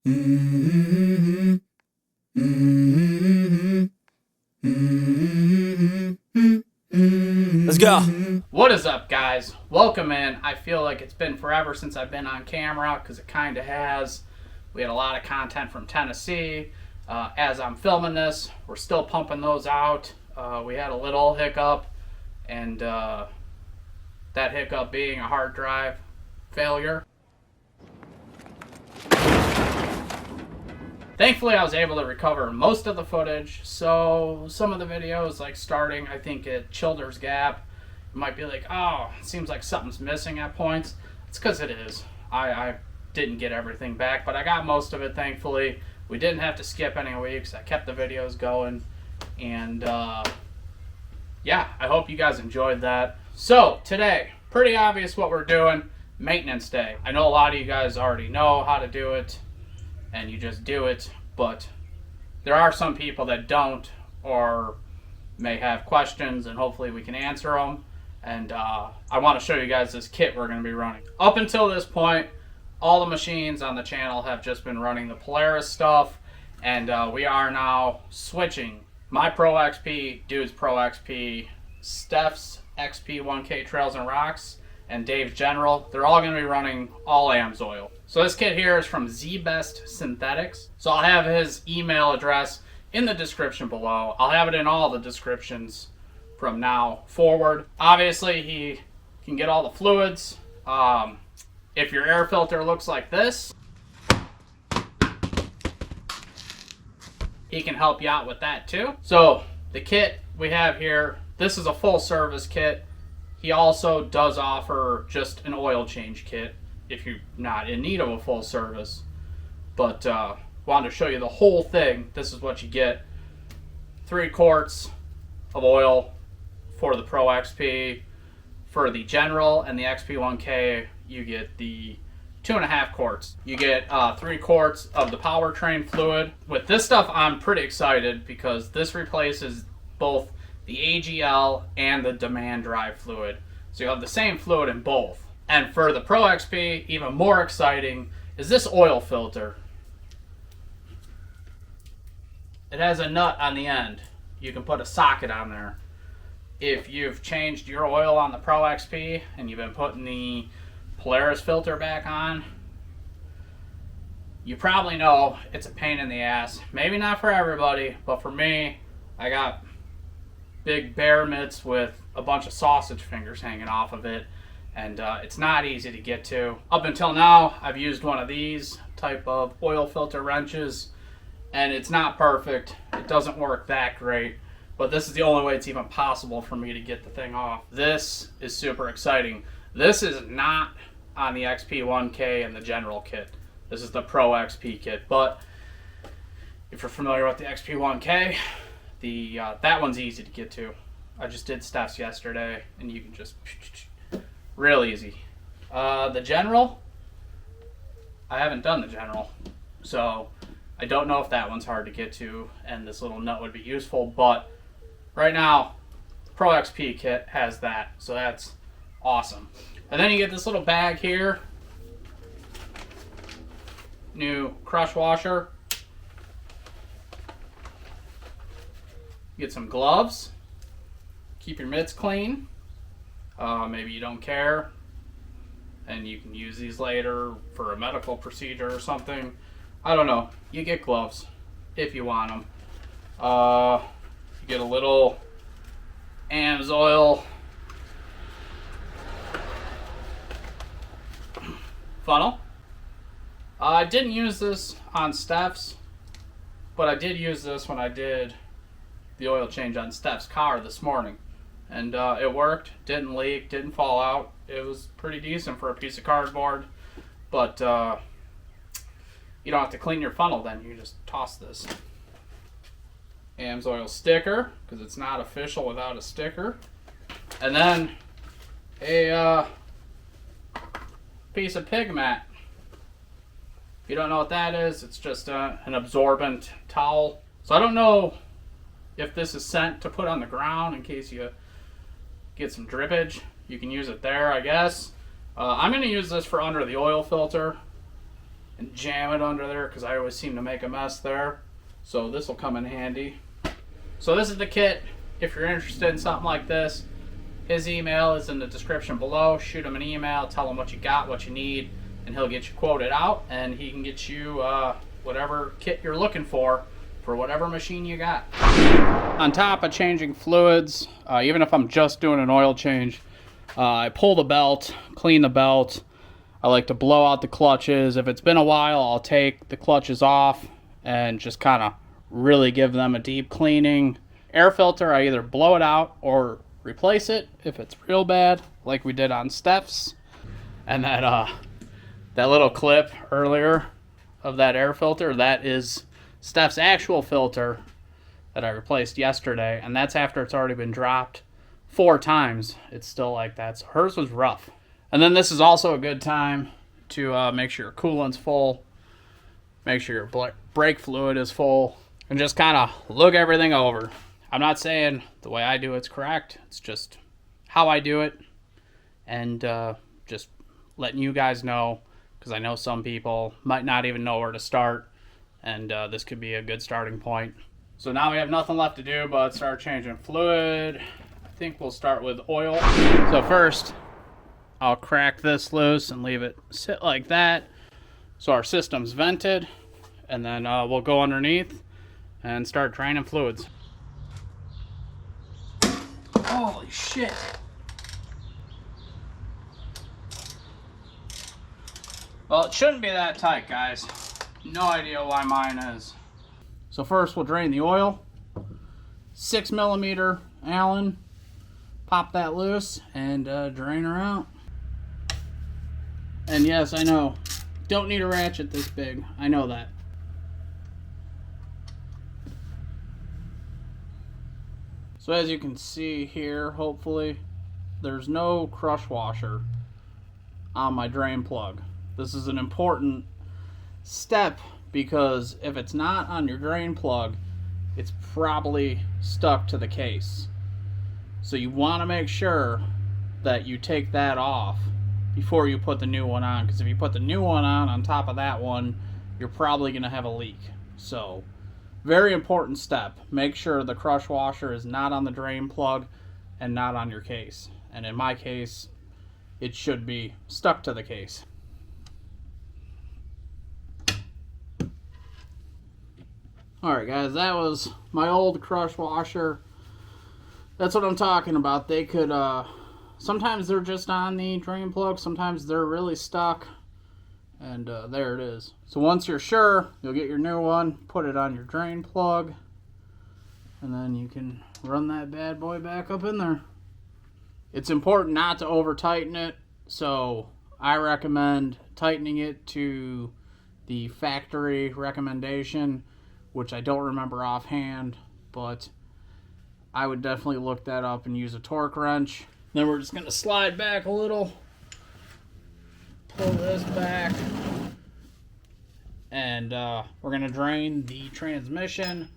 Let's go. What is up, guys? Welcome in. I feel like it's been forever since I've been on camera, because it kind of has. We had a lot of content from Tennessee. As I'm filming this, we're still pumping those out. We had a little hiccup, and that hiccup being a hard drive failure. Thankfully, I was able to recover most of the footage, so some of the videos, like starting, I think, at Childers Gap, you might be like, oh, it seems like something's missing at points. It's because it is. I didn't get everything back, but I got most of it, thankfully. We didn't have to skip any weeks. I kept the videos going, and yeah, I hope you guys enjoyed that. So, today, pretty obvious what we're doing, maintenance day. I know a lot of you guys already know how to do it, and you just do it, but there are some people that don't, or may have questions, and hopefully we can answer them. And I want to show you guys this kit we're going to be running. Up until this point, all the machines on the channel have just been running the Polaris stuff, and we are now switching. My Pro XP, Dude's Pro XP, Steph's XP 1K Trails and Rocks, and Dave's General, they're all going to be running all Amsoil. So this kit here is from ZBest Synthetics. So I'll have his email address in the description below. I'll have it in all the descriptions from now forward. Obviously, he can get all the fluids. If your air filter looks like this, he can help you out with that too. So the kit we have here, this is a full service kit. He also does offer just an oil change kit if you're not in need of a full service. But wanted to show you the whole thing. This is what you get. 3 quarts of oil for the Pro XP. For the General and the XP1K, you get the 2.5 quarts. You get 3 quarts of the powertrain fluid. With this stuff, I'm pretty excited because this replaces both the AGL and the demand drive fluid. So you'll have the same fluid in both. And for the Pro XP, even more exciting is this oil filter. It has a nut on the end. You can put a socket on there. If you've changed your oil on the Pro XP and you've been putting the Polaris filter back on, you probably know it's a pain in the ass. Maybe not for everybody, but for me, I got big bear mitts with a bunch of sausage fingers hanging off of it, and it's not easy to get to. Up until now, I've used one of these type of oil filter wrenches, and it's not perfect. It doesn't work that great, but this is the only way it's even possible for me to get the thing off. This is super exciting. This is not on the XP1K and the General kit. This is the Pro XP kit, but if you're familiar with the XP1K, that one's easy to get to. I just did Steph's yesterday, and you can just real easy. The General, I haven't done the General, so I don't know if that one's hard to get to, and this little nut would be useful. But right now, Pro XP kit has that, so that's awesome. And then you get this little bag here, new crush washer. Get some gloves, keep your mitts clean. Maybe you don't care and you can use these later for a medical procedure or something. I don't know. You get gloves if you want them. You get a little Amsoil funnel. I didn't use this on Steph's, but I did use this when I did the oil change on Steph's car this morning, and it worked. Didn't leak, didn't fall out. It was pretty decent for a piece of cardboard, but you don't have to clean your funnel then. You just toss this. Amsoil sticker, because it's not official without a sticker. And then a piece of pig mat. If you don't know what that is, it's just an absorbent towel. So I don't know if this is sent to put on the ground in case you get some drippage. You can use it there, I guess. I'm going to use this for under the oil filter. and jam it under there because I always seem to make a mess there. So this will come in handy. So this is the kit. If you're interested in something like this, his email is in the description below. Shoot him an email, tell him what you got, what you need, and he'll get you quoted out, and he can get you whatever kit you're looking for whatever machine you got. On top of changing fluids, even if I'm just doing an oil change, I pull the belt, clean the belt. I like to blow out the clutches. If it's been a while, I'll take the clutches off and just kind of really give them a deep cleaning. Air filter, I either blow it out or replace it if it's real bad, like we did on Steph's. And that little clip earlier of that air filter, that is Steph's actual filter that I replaced yesterday, and that's after it's already been dropped 4 times. It's still like that. So hers was rough. And then this is also a good time to make sure your coolant's full, make sure your brake fluid is full, and just kind of look everything over. I'm not saying the way I do it's correct. It's just how I do it, and just letting you guys know, because I know some people might not even know where to start, and this could be a good starting point. So now we have nothing left to do but start changing fluid. I think we'll start with oil. So first, I'll crack this loose and leave it sit like that so our system's vented, and then we'll go underneath and start draining fluids. Holy shit. Well, it shouldn't be that tight, guys. No idea why mine is. So first we'll drain the oil. 6mm Allen. Pop that loose and drain her out. And yes, I know, don't need a ratchet this big. I know that. So as you can see here, hopefully, there's no crush washer on my drain plug. This is an important step because if it's not on your drain plug, it's probably stuck to the case. So you want to make sure that you take that off before you put the new one on, because if you put the new one on top of that one, you're probably going to have a leak. So very important step. Make sure the crush washer is not on the drain plug and not on your case. And in my case, it should be stuck to the case. Alright guys, that was my old crush washer. That's what I'm talking about. They could, sometimes they're just on the drain plug, sometimes they're really stuck. And there it is. So once you're sure, you'll get your new one, put it on your drain plug, and then you can run that bad boy back up in there. It's important not to over tighten it, so I recommend tightening it to the factory recommendation, which I don't remember offhand, but I would definitely look that up and use a torque wrench. Then we're just going to slide back a little, pull this back, and we're going to drain the transmission,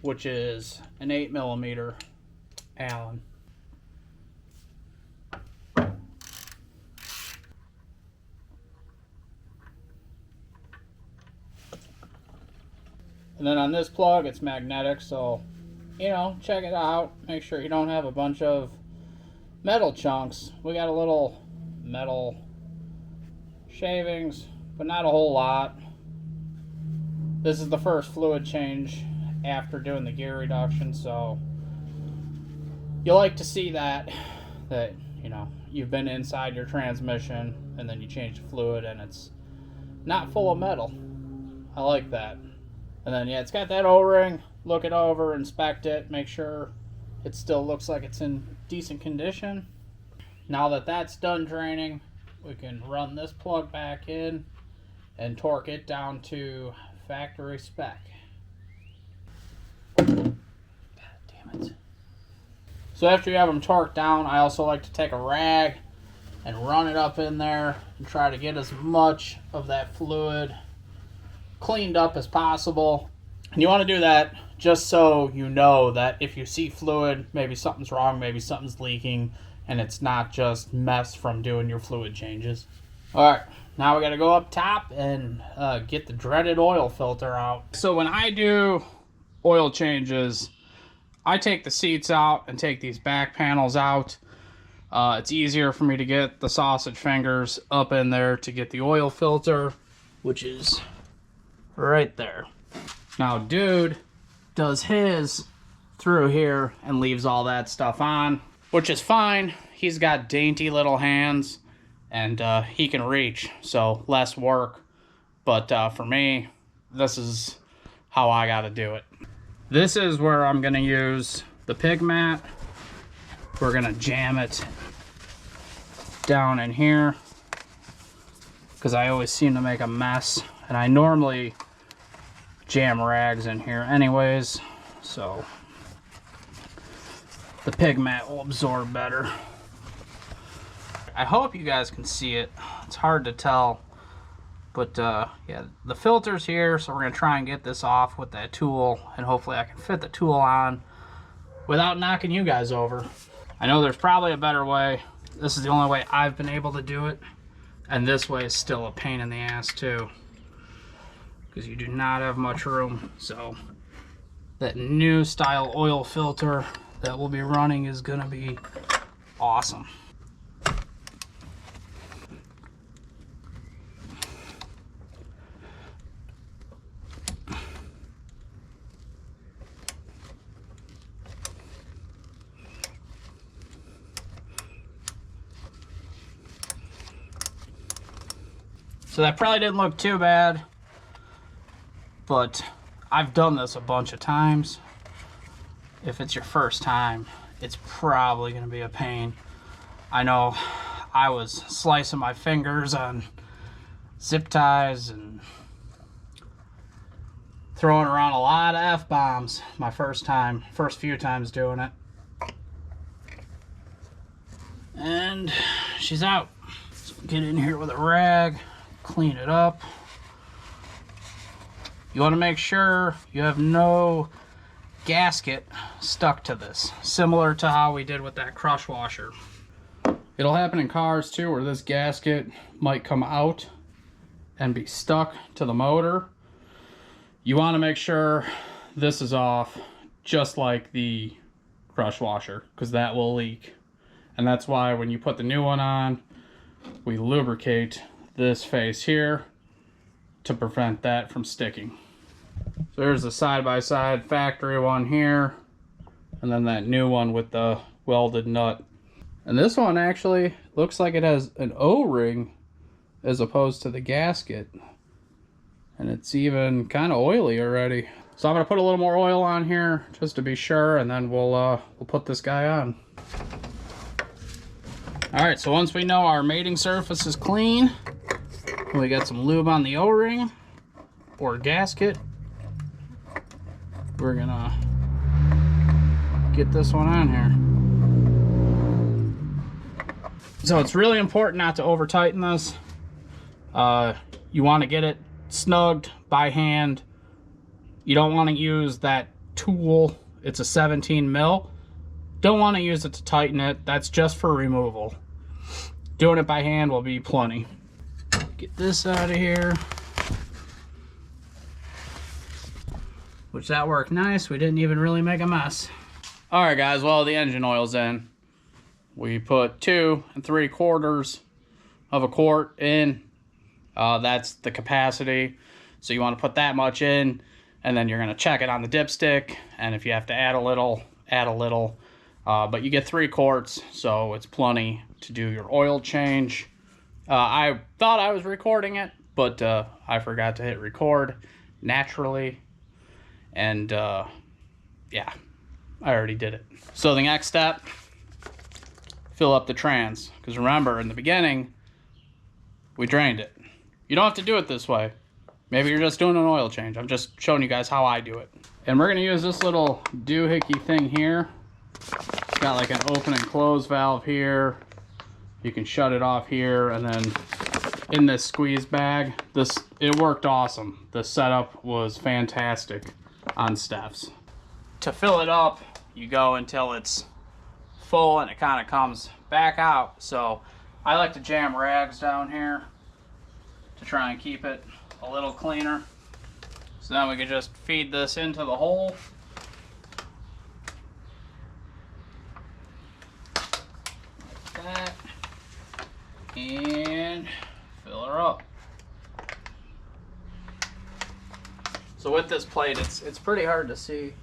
which is an 8mm Allen. And then on this plug, it's magnetic, so, you know, check it out. Make sure you don't have a bunch of metal chunks. We got a little metal shavings, but not a whole lot. This is the first fluid change after doing the gear reduction, so you like to see that, you know, you've been inside your transmission and then you change the fluid and it's not full of metal. I like that. And then, yeah, it's got that O-ring. Look it over, inspect it, make sure it still looks like it's in decent condition. Now that that's done draining, we can run this plug back in and torque it down to factory spec. God damn it. So after you have them torqued down, I also like to take a rag and run it up in there and try to get as much of that fluid cleaned up as possible. And you want to do that just so you know that if you see fluid, maybe something's wrong, maybe something's leaking, and it's not just mess from doing your fluid changes. Alright, Now we gotta go up top and get the dreaded oil filter out. So when I do oil changes, I take the seats out and take these back panels out. It's easier for me to get the sausage fingers up in there to get the oil filter, which is right there. Now dude does his through here and leaves all that stuff on, which is fine. He's got dainty little hands and he can reach, so less work. But for me, this is how I gotta do it. This is where I'm gonna use the pig mat. We're gonna jam it down in here because I always seem to make a mess, and I normally jam rags in here anyways, so the pig mat will absorb better. I hope you guys can see it. It's hard to tell, but yeah, the filter's here, so we're gonna try and get this off with that tool, and hopefully I can fit the tool on without knocking you guys over. I know there's probably a better way. This is the only way I've been able to do it, and this way is still a pain in the ass too, because you do not have much room. So that new style oil filter that we'll be running is gonna be awesome. So that probably didn't look too bad, but I've done this a bunch of times. If it's your first time, it's probably going to be a pain. I know I was slicing my fingers on zip ties and throwing around a lot of F-bombs my first few times doing it. And she's out. So get in here with a rag, clean it up. You want to make sure you have no gasket stuck to this, similar to how we did with that crush washer. It'll happen in cars too, where this gasket might come out and be stuck to the motor. You want to make sure this is off, just like the crush washer, because that will leak. And that's why when you put the new one on, we lubricate this face here to prevent that from sticking. So there's the side-by-side factory one here, and then that new one with the welded nut. And this one actually looks like it has an O-ring as opposed to the gasket, and it's even kind of oily already. So I'm gonna put a little more oil on here just to be sure, and then we'll put this guy on. All right, so once we know our mating surface is clean, we got some lube on the O-ring or gasket, we're gonna get this one on here. So it's really important not to over tighten this. You want to get it snugged by hand. You don't want to use that tool. It's a 17 mil. Don't want to use it to tighten it. That's just for removal. Doing it by hand will be plenty. Get this out of here. Which that worked nice. We didn't even really make a mess. All right, guys. Well, the engine oil's in. We put 2 3/4 of a quart in. That's the capacity. So you want to put that much in, and then you're going to check it on the dipstick. And if you have to add a little, add a little. But you get 3 quarts, so it's plenty to do your oil change. I thought I was recording it, but I forgot to hit record naturally. And yeah, I already did it. So the next step, fill up the trans. Because remember, in the beginning, we drained it. You don't have to do it this way. Maybe you're just doing an oil change. I'm just showing you guys how I do it. And we're gonna use this little doohickey thing here. It's got like an open and close valve here. You can shut it off here, and then in this squeeze bag, it worked awesome. The setup was fantastic on Steph's. To fill it up, you go until it's full and it kind of comes back out. So I like to jam rags down here to try and keep it a little cleaner. So now we can just feed this into the hole. Like that. And fill her up. So with this plate, it's pretty hard to see.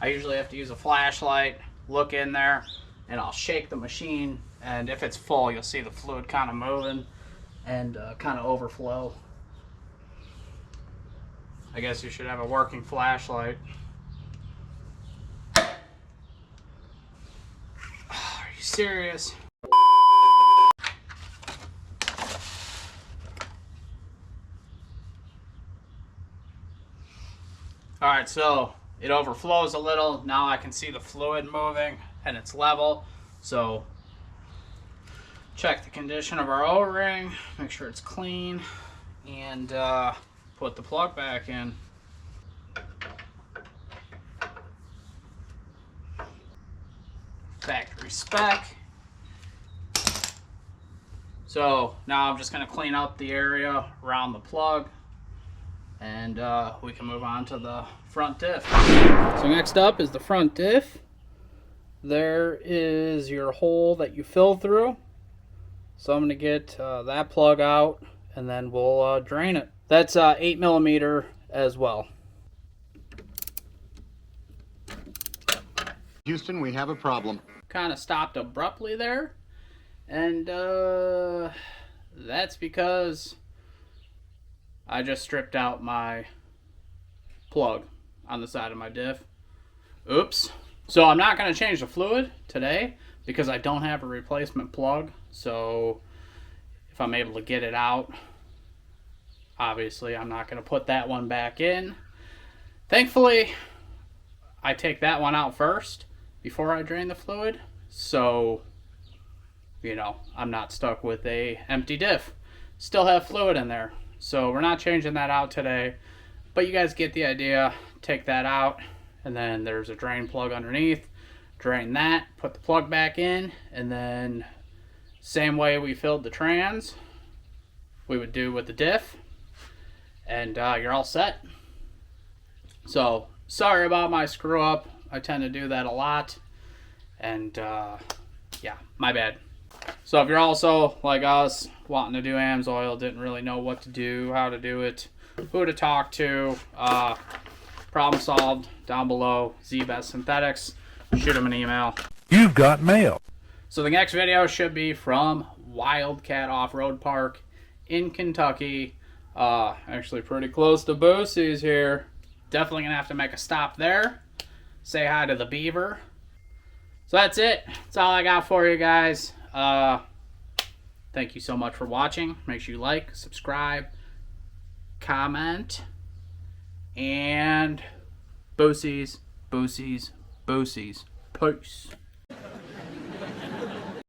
I usually have to use a flashlight, look in there, and I'll shake the machine, and if it's full, you'll see the fluid kind of moving and kind of overflow. I guess you should have a working flashlight. Are you serious? Alright, so it overflows a little. Now I can see the fluid moving and it's level. So check the condition of our O-ring, make sure it's clean, and put the plug back in. Factory spec. So now I'm just going to clean up the area around the plug, and we can move on to the front diff. So next up is the front diff. There is your hole that you fill through. So I'm going to get that plug out, and then we'll drain it. That's 8mm as well. Houston, we have a problem. Kind of stopped abruptly there, and that's because I just stripped out my plug on the side of my diff. Oops. So I'm not going to change the fluid today because I don't have a replacement plug. So if I'm able to get it out, obviously I'm not going to put that one back in. Thankfully, I take that one out first before I drain the fluid. So, you know, I'm not stuck with a empty diff. Still have fluid in there. So we're not changing that out today, but you guys get the idea. Take that out, and then there's a drain plug underneath. Drain that, put the plug back in, and then same way we filled the trans, we would do with the diff, and you're all set. So sorry about my screw up. I tend to do that a lot, and yeah, my bad. So if you're also like us, wanting to do Amsoil, didn't really know what to do, how to do it, who to talk to, problem solved down below. ZBest Synthetics. Shoot them an email. You've got mail. So the next video should be from Wildcat Off-Road Park in Kentucky. Actually pretty close to Boosie's here. Definitely gonna have to make a stop there. Say hi to the beaver. So that's it. That's all I got for you guys. Thank you so much for watching. Make sure you like, subscribe, comment, and Boosies, Boosies, Boosies. Peace.